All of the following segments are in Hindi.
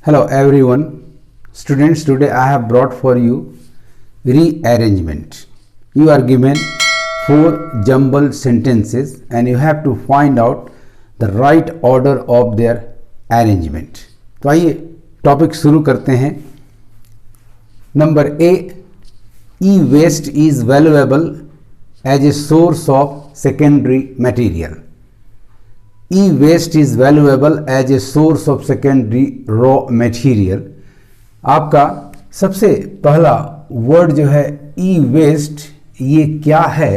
Hello everyone. Students, today I have brought for you rearrangement. You are given 4 jumbled sentences and you have to find out the right order of their arrangement. तो आइए टॉपिक शुरू करते हैं. Number A, E waste is valuable as a source of secondary material. E-waste is valuable as a source of secondary raw material. आपका सबसे पहला वर्ड जो है E-waste, ये क्या है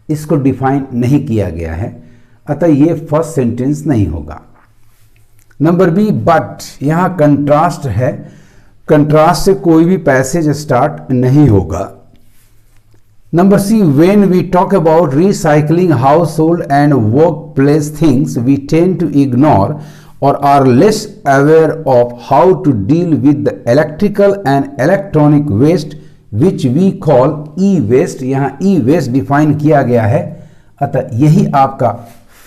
इसको डिफाइन नहीं किया गया है, अतः ये फर्स्ट सेंटेंस नहीं होगा. नंबर बी, बट, यहाँ कंट्रास्ट है, कंट्रास्ट से कोई भी पैसेज स्टार्ट नहीं होगा. Number C, when we talk about recycling household and workplace things, we tend to ignore or are less aware of how to deal with the electrical and electronic waste which we call e-waste. यहाँ e-waste डिफाइन किया गया है, अतः यही आपका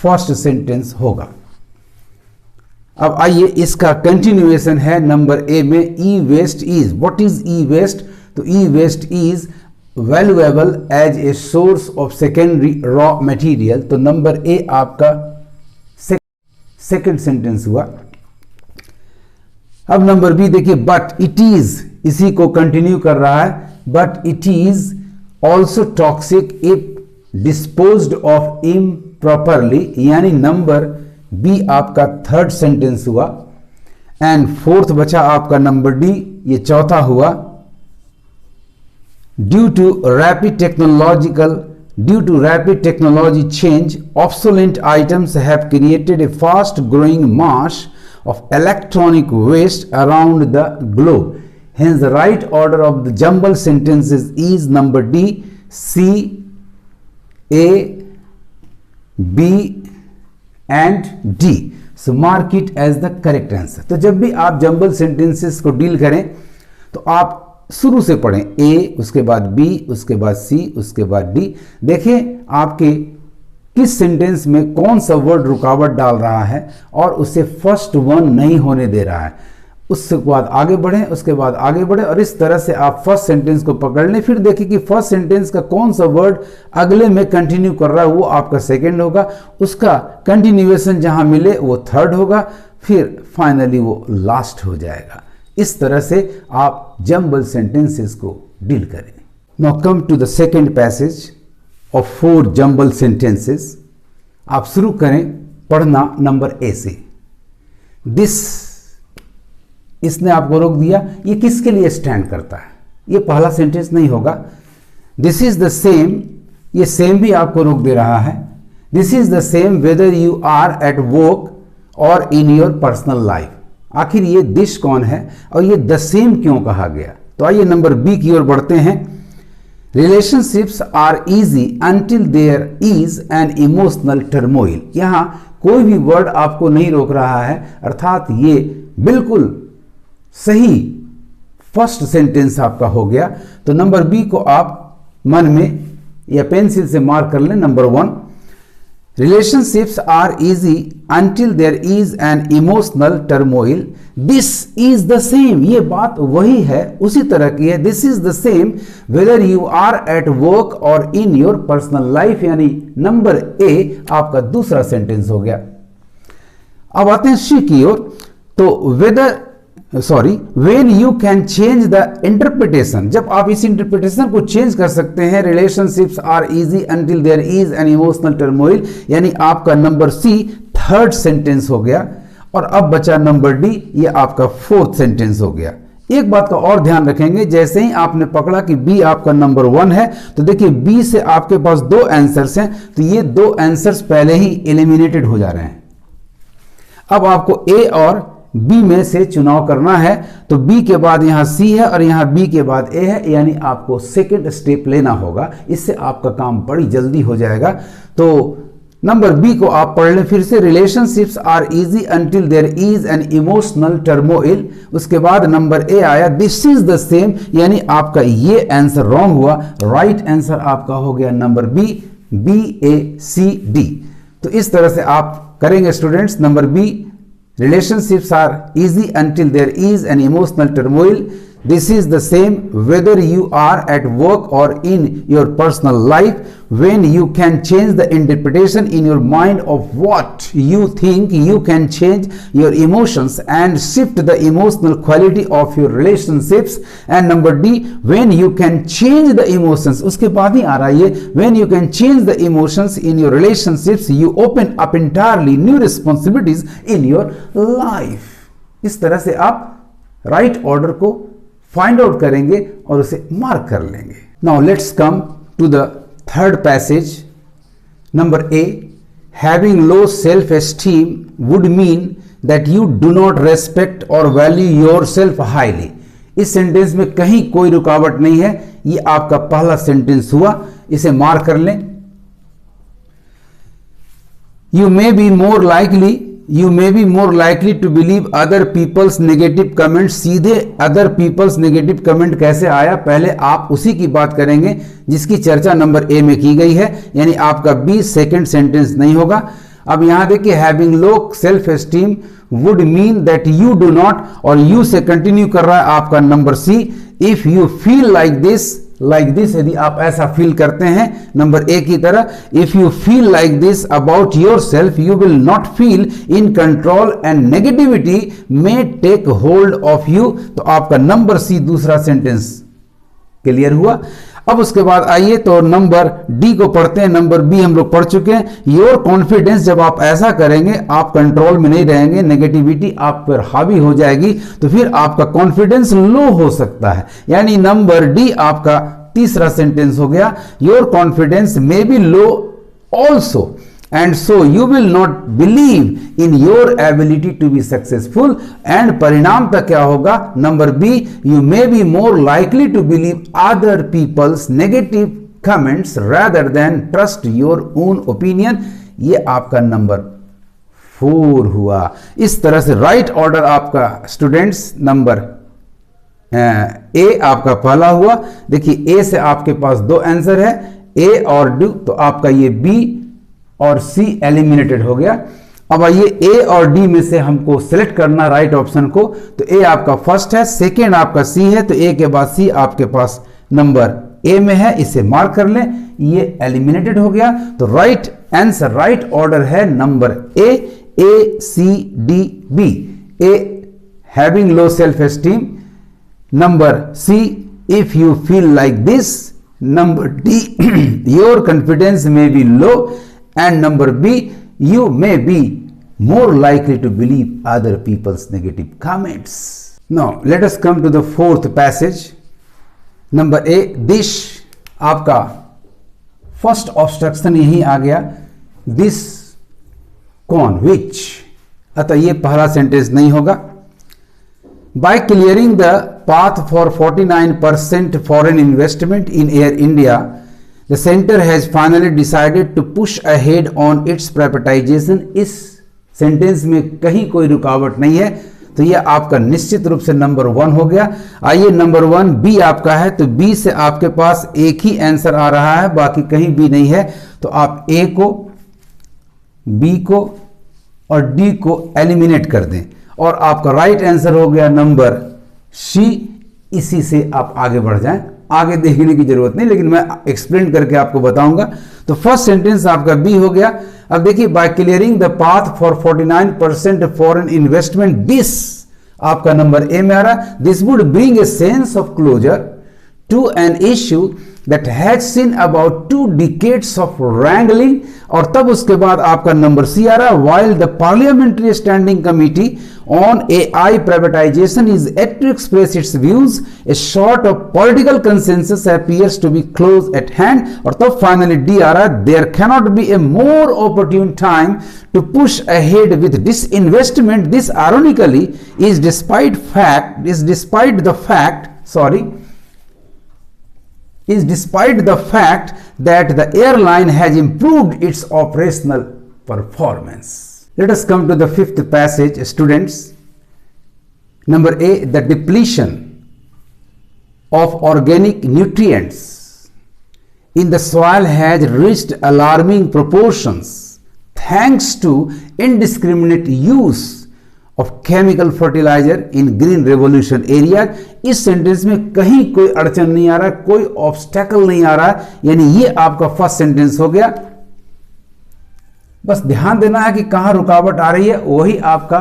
फर्स्ट सेंटेंस होगा. अब आइए इसका कंटिन्यूएशन है नंबर ए में. e-waste is, what is e-waste? तो e-waste is valuable as a source of secondary raw material. तो नंबर ए आपका सेकंड सेंटेंस हुआ. अब नंबर बी देखिए, बट इट इज, इसी को कंटिन्यू कर रहा है. But it is also toxic if disposed of improperly, यानी नंबर बी आपका थर्ड सेंटेंस हुआ. एंड फोर्थ बचा आपका नंबर डी, ये चौथा हुआ. Due to rapid technology change, obsolete items have created a fast growing mass of electronic waste around the globe. Hence the right order of the jumbled sentences is number D, C, A, B and D. So mark it as the correct answer. तो जब भी आप जंबल सेंटेंसेस को डील करें तो आप शुरू से पढ़ें. ए, उसके बाद बी, उसके बाद सी, उसके बाद डी. देखें आपके किस सेंटेंस में कौन सा वर्ड रुकावट डाल रहा है और उसे फर्स्ट वन नहीं होने दे रहा है. उसके बाद आगे बढ़ें, उसके बाद आगे बढ़ें और इस तरह से आप फर्स्ट सेंटेंस को पकड़ लें. फिर देखें कि फर्स्ट सेंटेंस का कौन सा वर्ड अगले में कंटिन्यू कर रहा है, वो आपका सेकेंड होगा. उसका कंटिन्यूएशन जहां मिले वो थर्ड होगा, फिर फाइनली वो लास्ट हो जाएगा. इस तरह से आप जंबल सेंटेंसेस को डील करें. Now come to the second passage of 4 jumble sentences. आप शुरू करें पढ़ना नंबर ए से. दिस, इसने आपको रोक दिया. ये किसके लिए स्टैंड करता है? ये पहला सेंटेंस नहीं होगा. दिस इज द सेम, ये सेम भी आपको रोक दे रहा है. This is the same whether you are at work or in your personal life. आखिर ये दिस कौन है और ये द सेम क्यों कहा गया? तो आइए नंबर बी की ओर बढ़ते हैं. Relationships are easy until there is an emotional turmoil. यहां कोई भी वर्ड आपको नहीं रोक रहा है, अर्थात ये बिल्कुल सही फर्स्ट सेंटेंस आपका हो गया. तो नंबर बी को आप मन में या पेंसिल से मार्क कर लें. Number 1, relationships are easy until there is an emotional turmoil. This is the same, ये बात वही है, उसी तरह की है. This is the same whether you are at work or in your personal life, यानी नंबर ए आपका दूसरा सेंटेंस हो गया. अब आते हैं सी की ओर. तो when you can change the interpretation, जब आप इस इंटरप्रिटेशन को चेंज कर सकते हैं. relationships are easy until there is an emotional turmoil, यानी आपका नंबर सी थर्ड सेंटेंस हो गया. और अब बचा नंबर डी, ये आपका फोर्थ सेंटेंस हो गया. एक बात का और ध्यान रखेंगे, जैसे ही आपने पकड़ा कि बी आपका नंबर 1 है, तो देखिए बी से आपके पास 2 आंसर्स हैं, तो ये 2 आंसर्स पहले ही एलिमिनेटेड हो जा रहे हैं. अब आपको ए और बी में से चुनाव करना है. तो बी के बाद यहां सी है और यहां बी के बाद ए है, यानी आपको सेकंड स्टेप लेना होगा. इससे आपका काम बड़ी जल्दी हो जाएगा. तो नंबर बी को आप पढ़ लें फिर से. Relationships are easy until there is an emotional turmoil. उसके बाद नंबर ए आया, दिस इज द सेम, यानी आपका ये आंसर रॉन्ग हुआ. राइट आंसर आपका हो गया number B, B A C D. तो इस तरह से आप करेंगे students. Number B Relationships are easy until there is an emotional turmoil. This is the same whether you are at work or in your personal life. When you can change the interpretation in your mind of what you think, you can change your emotions and shift the emotional quality of your relationships. And number D, when you can change the emotions, उसके बाद ही आ रहा है ये, when you can change the emotions in your relationships, you open up entirely new responsibilities in your life. इस तरह से आप राइट ऑर्डर को फाइंड आउट करेंगे और उसे मार्क कर लेंगे. Now let's come to the third passage. Number A, having low self esteem would mean that you do not respect और वैल्यू योर सेल्फ हाईली. इस सेंटेंस में कहीं कोई रुकावट नहीं है, ये आपका पहला सेंटेंस हुआ, इसे मार्क कर लें. You may be more likely to believe other people's negative comments. सीधे other people's negative comment कैसे आया, पहले आप उसी की बात करेंगे जिसकी चर्चा नंबर ए में की गई है, यानी आपका बी सेकंड सेंटेंस नहीं होगा. अब यहां देखिए, having low self esteem would mean that you do not, और यू से कंटिन्यू कर रहा है आपका number C. If you feel like this, यदि आप ऐसा फील करते हैं नंबर ए की तरह, if you feel like this about your self you will not feel in control and negativity may take hold of you. तो आपका नंबर सी दूसरा सेंटेंस क्लियर हुआ. अब उसके बाद आइए तो नंबर डी को पढ़ते हैं. नंबर बी हम लोग पढ़ चुके हैं. योर कॉन्फिडेंस, जब आप ऐसा करेंगे आप कंट्रोल में नहीं रहेंगे, नेगेटिविटी आप पर हावी हो जाएगी, तो फिर आपका कॉन्फिडेंस लो हो सकता है. यानी नंबर डी आपका तीसरा सेंटेंस हो गया. Your confidence may be low also and so you will not believe in your ability to be successful. and परिणाम तक क्या होगा, number B, you may be more likely to believe other people's negative comments rather than trust your own opinion. ये आपका नंबर 4 हुआ. इस तरह से राइट ऑर्डर आपका स्टूडेंट्स नंबर ए आपका पहला हुआ. देखिए ए से आपके पास दो आंसर है, ए और डी, तो आपका ये बी और सी एलिमिनेटेड हो गया. अब आइए ए और डी में से हमको सिलेक्ट करना राइट ऑप्शन को. तो ए आपका फर्स्ट है, सेकेंड आपका सी है, तो ए के बाद सी आपके पास नंबर ए में है, इसे मार्क कर लें. ये एलिमिनेटेड हो गया. तो राइट आंसर, राइट ऑर्डर है number A C D B. A having low self esteem, number C if you feel like this, number D your confidence may be low, and number B, you may be more likely to believe other people's negative comments. Now let us come to the fourth passage. Number A, this आपका फर्स्ट ऑब्स्ट्रक्शन यही आ गया, this कौन, which, अतः ये पहला सेंटेंस नहीं होगा. By clearing the path for 49% foreign investment in Air India, the center has finally decided to push ahead on its privatization. इस सेंटेंस में कहीं कोई रुकावट नहीं है, तो यह आपका निश्चित रूप से नंबर 1 हो गया. आइए नंबर 1 बी आपका है, तो बी से आपके पास एक ही आंसर आ रहा है, बाकी कहीं भी नहीं है. तो आप ए को, बी को और डी को एलिमिनेट कर दें और आपका राइट आंसर हो गया नंबर सी. इसी से आप आगे बढ़ जाएं, आगे देखने की जरूरत नहीं, लेकिन मैं एक्सप्लेन करके आपको बताऊंगा. तो फर्स्ट सेंटेंस आपका बी हो गया. अब देखिए, by clearing the path for 49% foreign investment, this आपका नंबर ए में आ रहा. This would bring a sense of closure to an issue that has seen about 2 decades of wrangling. और तब उसके बाद आपका नंबर सी आ रहा है. while the parliamentary standing committee on AI privatization is yet to express its views, a sort of political consensus appears to be close at hand. और तब finally डी आ रहा है. there cannot be a more opportune time to push ahead with this investment. This ironically is despite the fact that the airline has improved its operational performance. Let us come to the fifth passage, students. Number A, the depletion of organic nutrients in the soil has reached alarming proportions thanks to indiscriminate use of chemical fertiliser in green revolution area. इस सेंटेंस में कहीं कोई अड़चन नहीं आ रहा, कोई ऑब्स्टेकल नहीं आ रहा, यानी ये आपका फर्स्ट सेंटेंस हो गया। बस ध्यान देना है कि कहां रुकावट आ रही है, वही आपका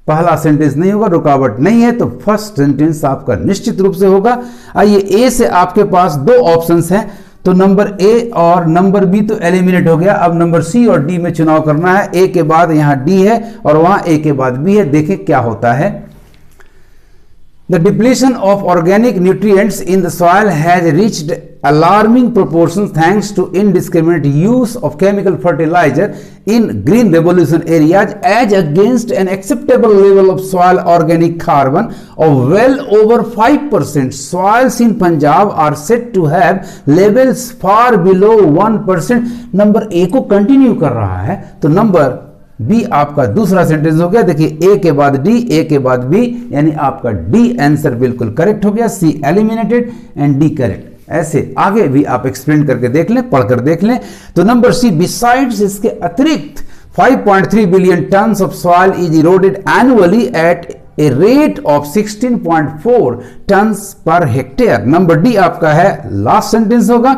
पहला सेंटेंस नहीं होगा। रुकावट नहीं है तो फर्स्ट सेंटेंस आपका निश्चित रूप से होगा। आइए ए से आपके पास दो ऑप्शंस हैं, तो नंबर ए और नंबर बी तो एलिमिनेट हो गया। अब नंबर सी और डी में चुनाव करना है। ए के बाद यहां डी है और वहां ए के बाद बी है। देखें क्या होता है। The depletion of organic nutrients in the soil has reached alarming proportions thanks to indiscriminate use of chemical fertilizer in green revolution areas, as against an acceptable level of soil organic carbon of well over 5%. Soils in Punjab are said to have levels far below 1%. Number A को कंटिन्यू कर रहा है, तो नंबर बी आपका दूसरा सेंटेंस हो गया। देखिए ए के बाद डी, ए के बाद बी, यानी आपका डी आंसर बिल्कुल करेक्ट हो गया। सी एलिमिनेटेड एंड डी करेक्ट। ऐसे आगे भी आप एक्सप्लेन करके देख लें, पढ़कर देख लें। तो नंबर सी, बिसाइड्स इसके अतिरिक्त 5.3 billion tonnes of soil is eroded annually at a rate of 16.4 tonnes per hectare. Number D आपका है लास्ट सेंटेंस होगा।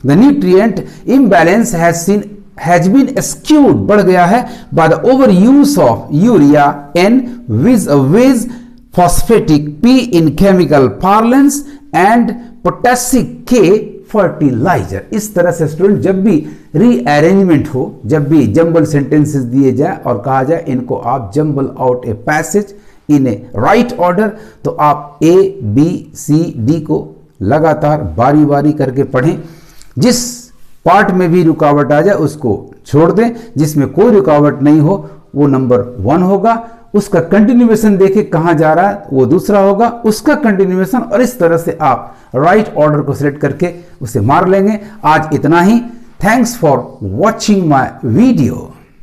The nutrient imbalance has been skewed, बढ़ गया है, by the overuse of urea N with phosphatic P in chemical parlance and potassic K fertilizer। इस तरह से स्टूडेंट जब भी रीअरेंजमेंट हो, जब भी जंबल सेंटेंसेस दिए जाए और कहा जाए इनको आप jumble out a passage in A right order, तो आप ए बी सी डी को लगातार बारी बारी करके पढ़ें। जिस पार्ट में भी रुकावट आ जाए उसको छोड़ दें, जिसमें कोई रुकावट नहीं हो वो नंबर 1 होगा। उसका कंटिन्यूएशन देखें कहां जा रहा है, वो दूसरा होगा, उसका कंटिन्यूएशन, और इस तरह से आप राइट ऑर्डर को सिलेक्ट करके उसे मार लेंगे। आज इतना ही। Thanks for watching my video.